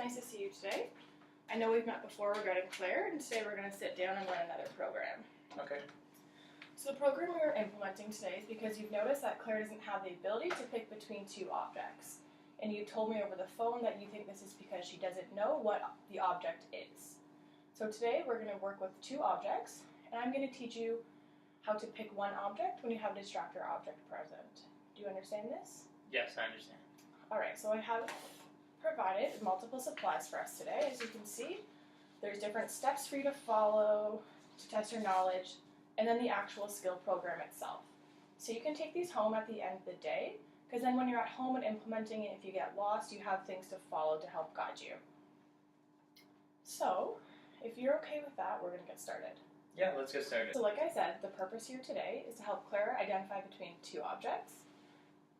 nice to see you today. I know we've met before regarding Claire, and today we're going to sit down and learn another program. Okay. So the program we're implementing today is because you've noticed that Claire doesn't have the ability to pick between two objects. And you told me over the phone that you think this is because she doesn't know what the object is. So today we're going to work with two objects, and I'm going to teach you how to pick one object when you have a distractor object present. Do you understand this? Yes, I understand. Alright, so I have provided multiple supplies for us today. As you can see, there's different steps for you to follow to test your knowledge, and then the actual skill program itself. So you can take these home at the end of the day, because then when you're at home and implementing it, if you get lost, you have things to follow to help guide you. So, if you're okay with that, we're going to get started. Yeah, let's get started. So like I said, the purpose here today is to help Claire identify between two objects.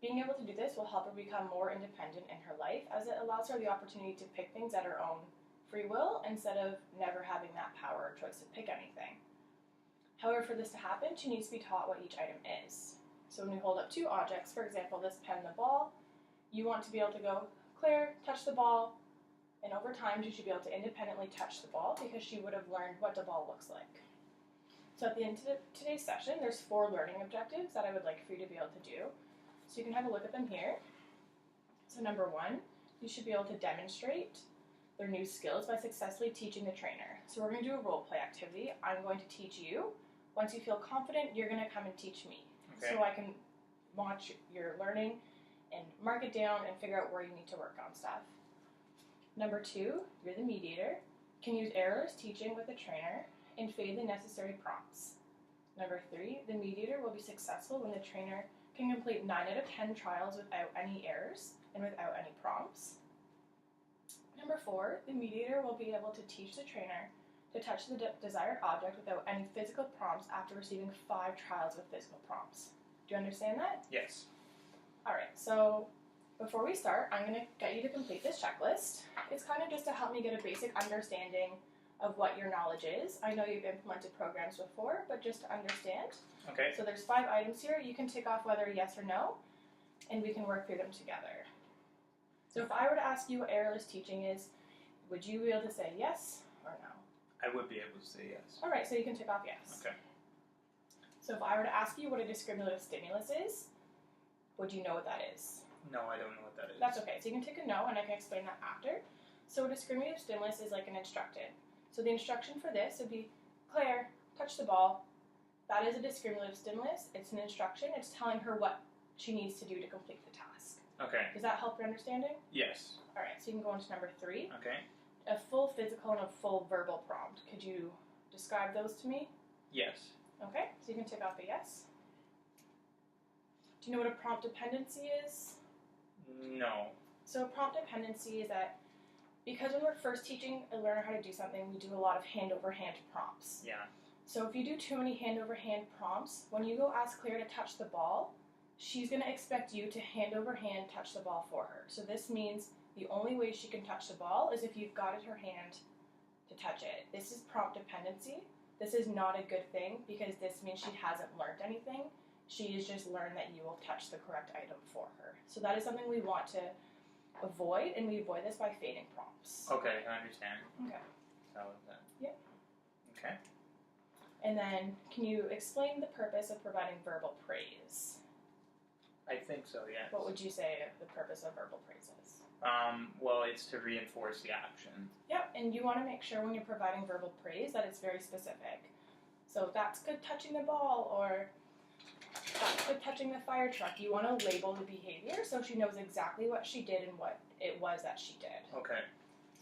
Being able to do this will help her become more independent in her life, as it allows her the opportunity to pick things at her own free will instead of never having that power or choice to pick anything. However, for this to happen, she needs to be taught what each item is. So when we hold up two objects, for example, this pen and the ball, you want to be able to go, Claire, touch the ball, and over time she should be able to independently touch the ball because she would have learned what the ball looks like. So at the end of today's session, there's 4 learning objectives that I would like for you to be able to do. So you can have a look at them here. So number 1, you should be able to demonstrate their new skills by successfully teaching the trainer. So we're going to do a role play activity. I'm going to teach you. Once you feel confident, you're going to come and teach me. Okay. So I can watch your learning and mark it down and figure out where you need to work on stuff. Number 2, you're the mediator. Can use errors teaching with the trainer and fade the necessary prompts. Number 3, the mediator will be successful when the trainer can complete 9 out of 10 trials without any errors and without any prompts. Number 4, the mediator will be able to teach the trainer to touch the desired object without any physical prompts after receiving 5 trials with physical prompts. Do you understand that? Yes. Alright, so before we start, I'm going to get you to complete this checklist. It's kind of just to help me get a basic understanding of what your knowledge is. I know you've implemented programs before, but just to understand. Okay. So there's 5 items here. You can tick off whether yes or no, and we can work through them together. So if I were to ask you what errorless teaching is, would you be able to say yes or no? I would be able to say yes. Alright, so you can tick off yes. Okay. So if I were to ask you what a discriminative stimulus is, would you know what that is? No, I don't know what that is. That's okay. So you can tick a no, and I can explain that after. So a discriminative stimulus is like an instructed. So the instruction for this would be, Claire, touch the ball. That is a discriminative stimulus. It's an instruction. It's telling her what she needs to do to complete the task. Okay. Does that help your understanding? Yes. Alright, so you can go on to number 3. Okay. A full physical and a full verbal prompt. Could you describe those to me? Yes. Okay, so you can tick off a yes. Do you know what a prompt dependency is? No. So a prompt dependency is that because when we're first teaching a learner how to do something, we do a lot of hand-over-hand prompts. Yeah. So if you do too many hand-over-hand prompts, when you go ask Claire to touch the ball, she's going to expect you to hand-over-hand touch the ball for her. So this means the only way she can touch the ball is if you've guided her hand to touch it. This is prompt dependency. This is not a good thing because this means she hasn't learned anything. She has just learned that you will touch the correct item for her. So that is something we want to avoid, and we avoid this by fading prompts. Okay, I understand. Okay. So then. Yep. Okay. And then, can you explain the purpose of providing verbal praise? I think so, yes. What would you say the purpose of verbal praise is? Well, it's to reinforce the action. Yep, and you want to make sure when you're providing verbal praise that it's very specific. So that's good touching the ball, or that's good touching the fire truck. You want to label the behavior so she knows exactly what she did and what it was that she did. Okay.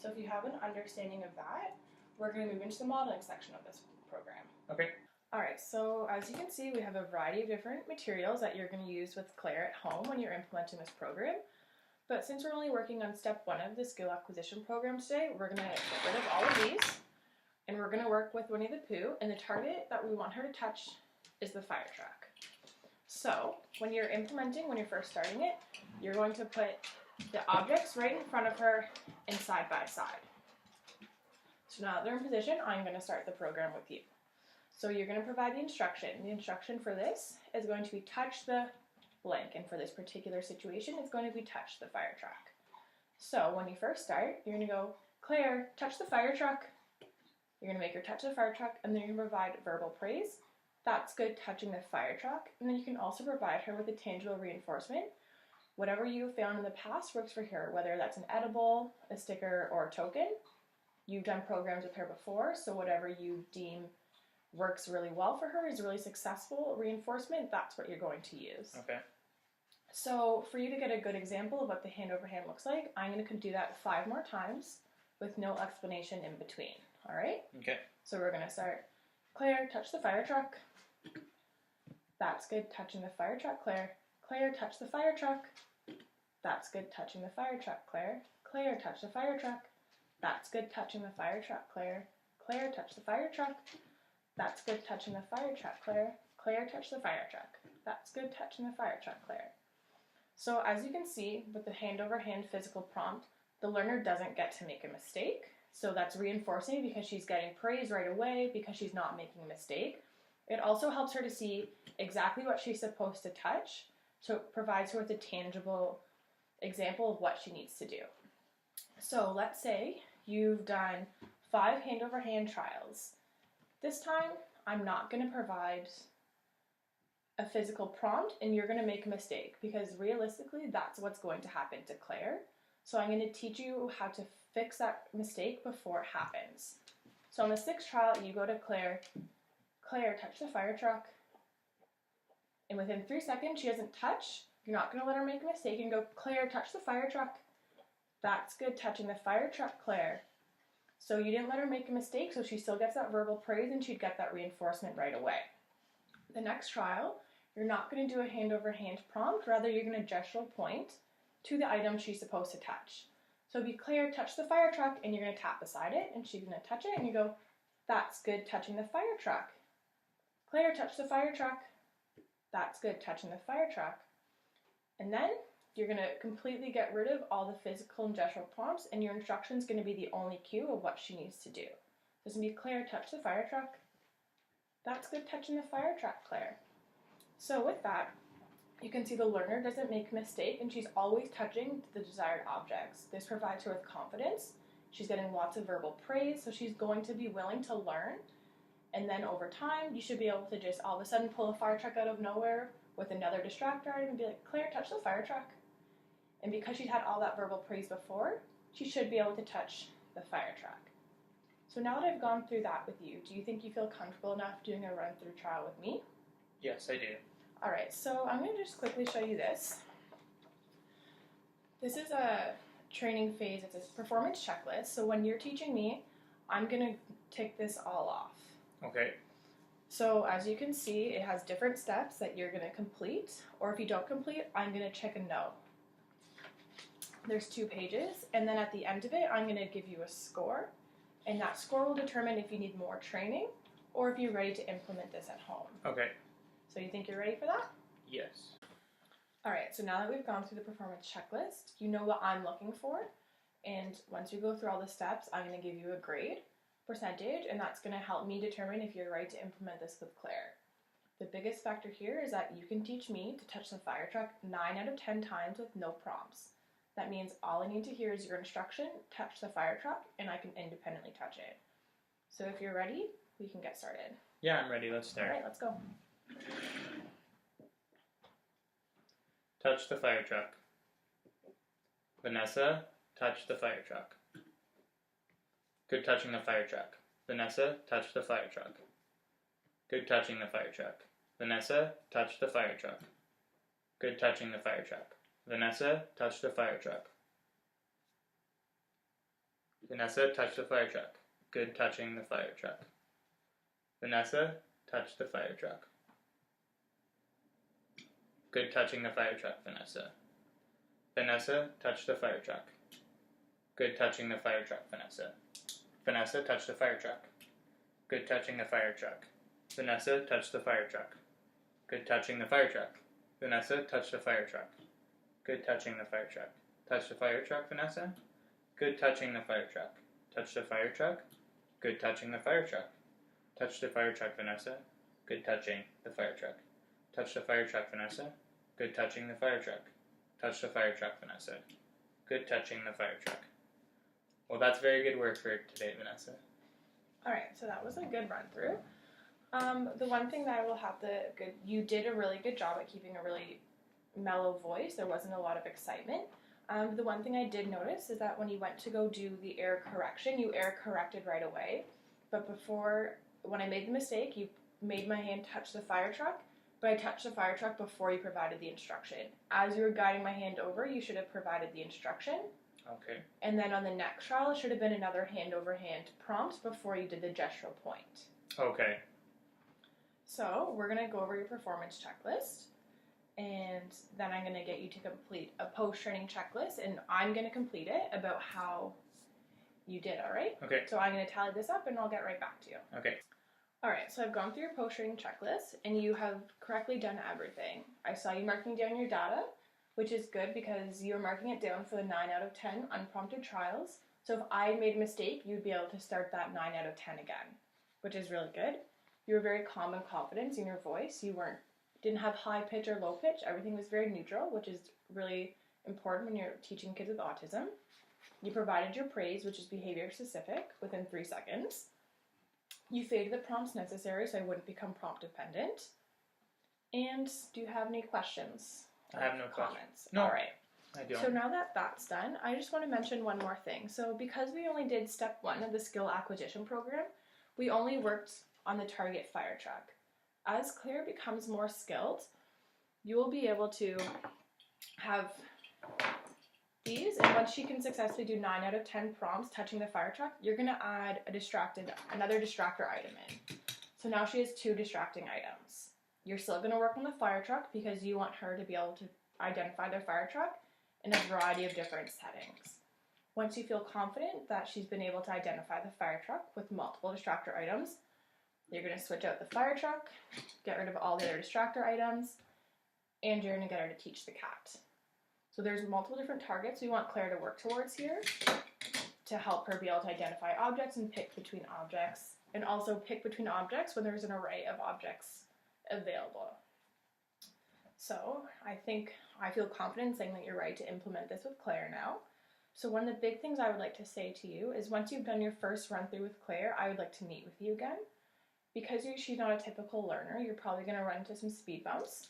So if you have an understanding of that, we're going to move into the modeling section of this program. Okay. Alright, so as you can see, we have a variety of different materials that you're going to use with Claire at home when you're implementing this program. But since we're only working on step 1 of the skill acquisition program today, we're going to get rid of all of these, and we're going to work with Winnie the Pooh, and the target that we want her to touch is the fire truck. So, when you're first starting it, you're going to put the objects right in front of her and side by side. So now that they're in position, I'm going to start the program with you. So you're going to provide the instruction. The instruction for this is going to be touch the blank, and for this particular situation, it's going to be touch the fire truck. So when you first start, you're going to go, Claire, touch the fire truck. You're going to make her touch the fire truck, and then you're going to provide verbal praise. That's good touching the fire truck. And then you can also provide her with a tangible reinforcement. Whatever you found in the past works for her, whether that's an edible, a sticker, or a token. You've done programs with her before, so whatever you deem works really well for her, is really successful reinforcement, that's what you're going to use. Okay. So for you to get a good example of what the hand over hand looks like, I'm going to do that 5 more times with no explanation in between. All right? Okay. So we're going to start. Claire, touch the fire truck. That's good touching the fire truck, Claire. Claire, touch the fire truck. That's good touching the fire truck, Claire. Claire, touch the fire truck. That's good touching the fire truck, Claire. Claire, touch the fire truck. That's good touching the fire truck, Claire. Claire, touch the fire truck. That's good touching the fire truck, Claire. So as you can see, with the hand over hand physical prompt, the learner doesn't get to make a mistake. So that's reinforcing because she's getting praise right away because she's not making a mistake. It also helps her to see exactly what she's supposed to touch. So it provides her with a tangible example of what she needs to do. So let's say you've done 5 hand over hand trials. This time, I'm not going to provide a physical prompt and you're going to make a mistake because realistically, that's what's going to happen to Claire. So I'm going to teach you how to fix that mistake before it happens. So on the 6th trial, you go to Claire. Claire, touch the fire truck. And within 3 seconds, she doesn't touch. You're not going to let her make a mistake and go, Claire, touch the fire truck. That's good touching the fire truck, Claire. So you didn't let her make a mistake, so she still gets that verbal praise and she'd get that reinforcement right away. The next trial, you're not going to do a hand over hand prompt, rather you're going to gesture point to the item she's supposed to touch. So be Claire, touch the fire truck, and you're going to tap beside it, and she's going to touch it, and you go, that's good touching the fire truck. Claire, touch the fire truck. That's good touching the fire truck. And then you're going to completely get rid of all the physical and gestural prompts, and your instruction is going to be the only cue of what she needs to do. So it's going to be Claire, touch the fire truck. That's good touching the fire truck, Claire. So with that, you can see the learner doesn't make a mistake, and she's always touching the desired objects. This provides her with confidence. She's getting lots of verbal praise, so she's going to be willing to learn. And then over time, you should be able to just all of a sudden pull a fire truck out of nowhere with another distractor item and be like, Claire, touch the fire truck. And because she's had all that verbal praise before, she should be able to touch the fire truck. So now that I've gone through that with you, do you think you feel comfortable enough doing a run-through trial with me? Yes, I do. Alright, so I'm going to just quickly show you this. This is a training phase, it's a performance checklist. So when you're teaching me, I'm going to tick this all off. Okay. So as you can see, it has different steps that you're going to complete, or if you don't complete, I'm going to check a no. There's 2 pages, and then at the end of it, I'm going to give you a score, and that score will determine if you need more training or if you're ready to implement this at home. Okay. So you think you're ready for that? Yes. Alright, so now that we've gone through the performance checklist, you know what I'm looking for, and once you go through all the steps, I'm going to give you a grade, percentage, and that's going to help me determine if you're ready to implement this with Claire. The biggest factor here is that you can teach me to touch the fire truck 9 out of 10 times with no prompts. That means all I need to hear is your instruction, touch the fire truck, and I can independently touch it. So if you're ready, we can get started. Yeah, I'm ready. Let's start. Alright, let's go. Touch the fire truck. Vanessa, touch the fire truck. Good touching the fire truck. Vanessa, touch the fire truck. Good touching the fire truck. Vanessa, touch the fire truck. Good touching the fire truck. Vanessa, touch the fire truck. Vanessa, touch the fire truck. Good touching the fire truck. Vanessa, touch the fire truck. Good touching the fire truck, Vanessa. Vanessa, touch the fire truck. Good touching the fire truck, Vanessa. Vanessa, touch the fire truck. Good touching the fire truck. Vanessa, touch the fire truck. Good touching the fire truck. Vanessa, touch the fire truck. Good touching the fire truck. Touch the fire truck, Vanessa. Good touching the fire truck. Touch the fire truck. Good touching the fire truck. Touch the fire truck, Vanessa. Good touching the fire truck. Touch the fire truck, Vanessa. Good touching the fire truck. Touch the fire truck, Vanessa. Good touching the fire truck. Well, that's very good work for today, Vanessa. Alright, so that was a good run through. The one thing that I will have you did a really good job at keeping a really mellow voice. There wasn't a lot of excitement. The one thing I did notice is that when you went to go do the error correction, you error corrected right away. But when I made the mistake, you made my hand touch the fire truck, but I touched the fire truck before you provided the instruction. As you were guiding my hand over, you should have provided the instruction. Okay. And then on the next trial, it should have been another hand-over-hand prompt before you did the gestural point. Okay. So we're going to go over your performance checklist, and then I'm going to get you to complete a post-training checklist, and I'm going to complete it about how you did, all right? Okay. So I'm going to tally this up, and I'll get right back to you. Okay. All right, so I've gone through your post-training checklist, and you have correctly done everything. I saw you marking down your data, which is good because you're marking it down for the 9 out of 10 unprompted trials. So if I made a mistake, you'd be able to start that 9 out of 10 again, which is really good. You were very calm and confident in your voice. You didn't have high pitch or low pitch. Everything was very neutral, which is really important when you're teaching kids with autism. You provided your praise, which is behavior specific, within 3 seconds. You faded the prompts necessary so I wouldn't become prompt dependent. And do you have any questions? I have no comments. No. All right. I don't. So now that that's done, I just want to mention one more thing. So because we only did step 1 of the skill acquisition program, we only worked on the target fire truck. As Claire becomes more skilled, you will be able to have these, and once she can successfully do 9 out of 10 prompts touching the fire truck, you're going to add another distractor item in. So now she has 2 distracting items. You're still going to work on the fire truck because you want her to be able to identify their fire truck in a variety of different settings. Once you feel confident that she's been able to identify the fire truck with multiple distractor items, you're going to switch out the fire truck, get rid of all the other distractor items, and you're going to get her to teach the cat. So there's multiple different targets we want Claire to work towards here to help her be able to identify objects and pick between objects, and also pick between objects when there's an array of objects available. So I feel confident saying that you're ready to implement this with Claire now. So one of the big things I would like to say to you is once you've done your first run through with Claire, I would like to meet with you again. Because she's not a typical learner, you're probably going to run into some speed bumps,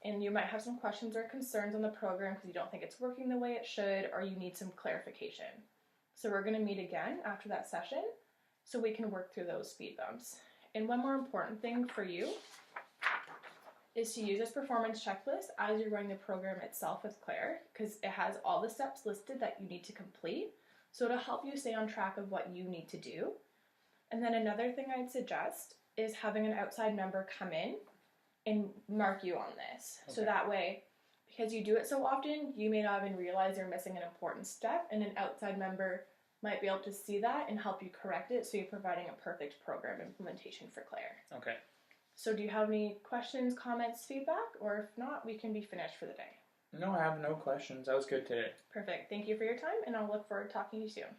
and you might have some questions or concerns on the program because you don't think it's working the way it should, or you need some clarification. So we're going to meet again after that session so we can work through those speed bumps. And one more important thing for you is to use this performance checklist as you're running the program itself with Claire, because it has all the steps listed that you need to complete, so it'll help you stay on track of what you need to do. And then another thing I'd suggest is having an outside member come in and mark you on this. Okay. So that way, because you do it so often, you may not even realize you're missing an important step, and an outside member might be able to see that and help you correct it so you're providing a perfect program implementation for Claire. Okay. So do you have any questions, comments, feedback? Or if not, we can be finished for the day. No, I have no questions. That was good today. Perfect. Thank you for your time, and I'll look forward to talking to you soon.